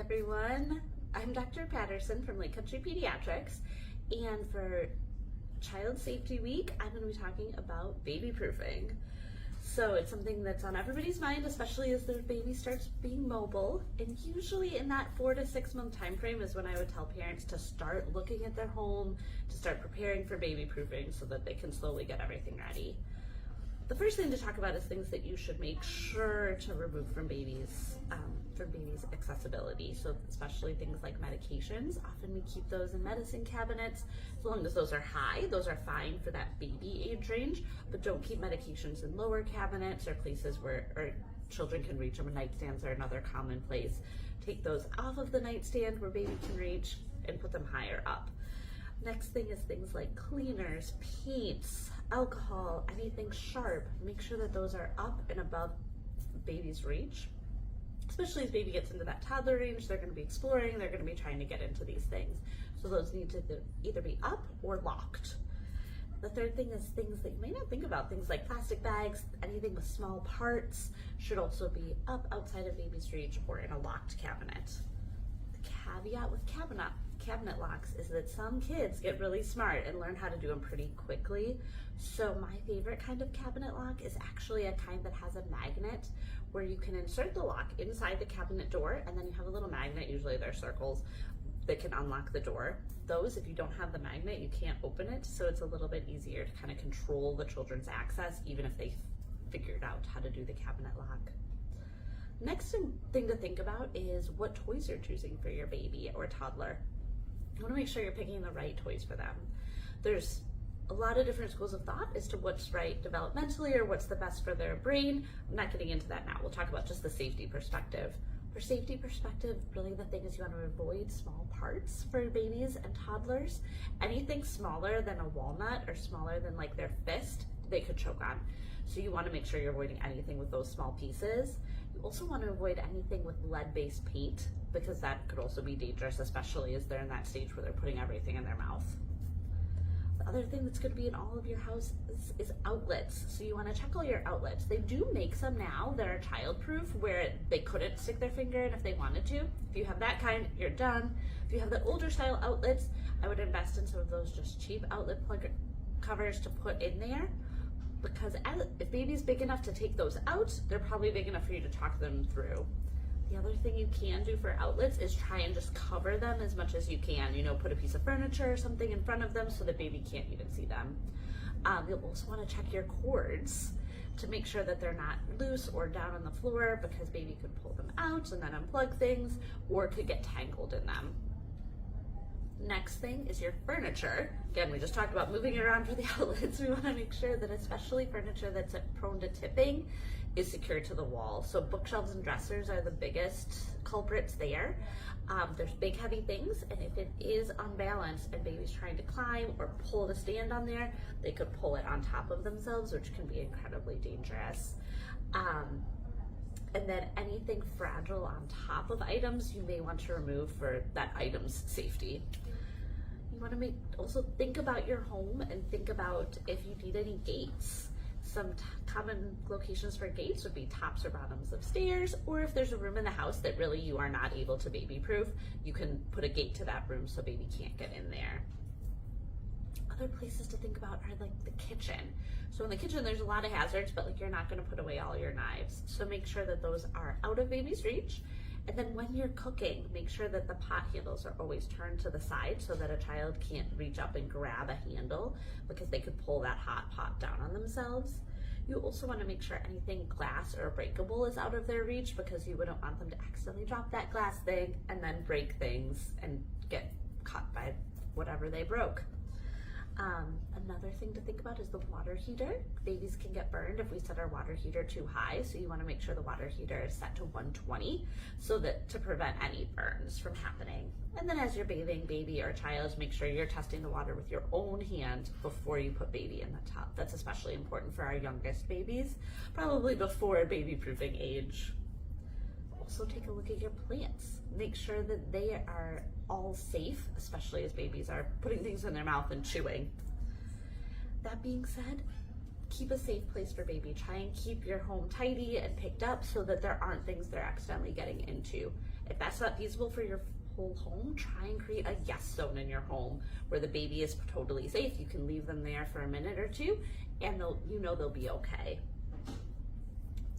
everyone. I'm Dr. Patterson from Lake Country Pediatrics, and for Child Safety Week, I'm going to be talking about baby proofing. So it's something that's on everybody's mind, especially as their baby starts being mobile. And usually in that 4 to 6 month time frame is when I would tell parents to start looking at their home, to start preparing for baby proofing so that they can slowly get everything ready. The first thing to talk about is things that you should make sure to remove from babies' accessibility. So especially things like medications. Often we keep those in medicine cabinets. As long as those are high, those are fine for that baby age range, but don't keep medications in lower cabinets or places where children can reach them. Nightstands are another common place. Take those off of the nightstand where baby can reach and put them higher up. Next thing is things like cleaners, paints, alcohol, anything sharp. Make sure that those are up and above baby's reach. Especially as baby gets into that toddler range, they're going to be exploring, they're going to be trying to get into these things. So those need to either be up or locked. The third thing is things that you may not think about. Things like plastic bags, anything with small parts should also be up outside of baby's reach or in a locked cabinet. The caveat with cabinet locks is that some kids get really smart and learn how to do them pretty quickly. So my favorite kind of cabinet lock is actually a kind that has a magnet where you can insert the lock inside the cabinet door, and then you have a little magnet, usually they're circles, that can unlock the door. Those, if you don't have the magnet, you can't open it, so it's a little bit easier to kind of control the children's access, even if they figured out how to do the cabinet lock. Next thing to think about is what toys you're choosing for your baby or toddler. You want to make sure you're picking the right toys for them. There's a lot of different schools of thought as to what's right developmentally or what's the best for their brain. I'm not getting into that now. We'll talk about just the safety perspective. For safety perspective, really the thing is you want to avoid small parts for babies and toddlers. Anything smaller than a walnut or smaller than like their fist, they could choke on. So you want to make sure you're avoiding anything with those small pieces. You also want to avoid anything with lead-based paint because that could also be dangerous, especially as they're in that stage where they're putting everything in their mouth. The other thing that's going to be in all of your house is outlets. So you want to check all your outlets. They do make some now that are child-proof where they couldn't stick their finger in if they wanted to. If you have that kind, you're done. If you have the older style outlets, I would invest in some of those just cheap outlet plug covers to put in there, because if baby's big enough to take those out, they're probably big enough for you to talk them through. The other thing you can do for outlets is try and just cover them as much as you can. You know, put a piece of furniture or something in front of them so that baby can't even see them. You'll also want to check your cords to make sure that they're not loose or down on the floor, because baby could pull them out and then unplug things or could get tangled in them. Next thing is your furniture. Again, we just talked about moving it around for the outlets. We want to make sure that especially furniture that's prone to tipping is secured to the wall. So bookshelves and dressers are the biggest culprits there. There's big heavy things, and if it is unbalanced and baby's trying to climb or pull the stand on there, they could pull it on top of themselves, which can be incredibly dangerous. And then anything fragile on top of items you may want to remove for that item's safety. You want to also think about your home and think about if you need any gates. Some common locations for gates would be tops or bottoms of stairs, or if there's a room in the house that really you are not able to baby proof, you can put a gate to that room so baby can't get in there. Other places to think about are like the kitchen. So in the kitchen there's a lot of hazards, but like you're not going to put away all your knives. So make sure that those are out of baby's reach. And then when you're cooking, make sure that the pot handles are always turned to the side so that a child can't reach up and grab a handle, because they could pull that hot pot down on themselves. You also want to make sure anything glass or breakable is out of their reach, because you wouldn't want them to accidentally drop that glass thing and then break things and get caught by whatever they broke. Another thing to think about is the water heater. Babies can get burned if we set our water heater too high, so you want to make sure the water heater is set to 120 so that to prevent any burns from happening. And then as you're bathing baby or child, make sure you're testing the water with your own hand before you put baby in the tub. That's especially important for our youngest babies, probably before baby proofing age. Also take a look at your plants. Make sure that they are all safe, especially as babies are putting things in their mouth and chewing. That being said, keep a safe place for baby. Try and keep your home tidy and picked up so that there aren't things they're accidentally getting into. If that's not feasible for your whole home, try and create a yes zone in your home where the baby is totally safe. You can leave them there for a minute or two and they'll be okay.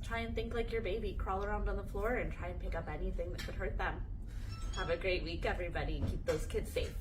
Try and think like your baby. Crawl around on the floor and try and pick up anything that could hurt them. Have a great week, everybody. Keep those kids safe.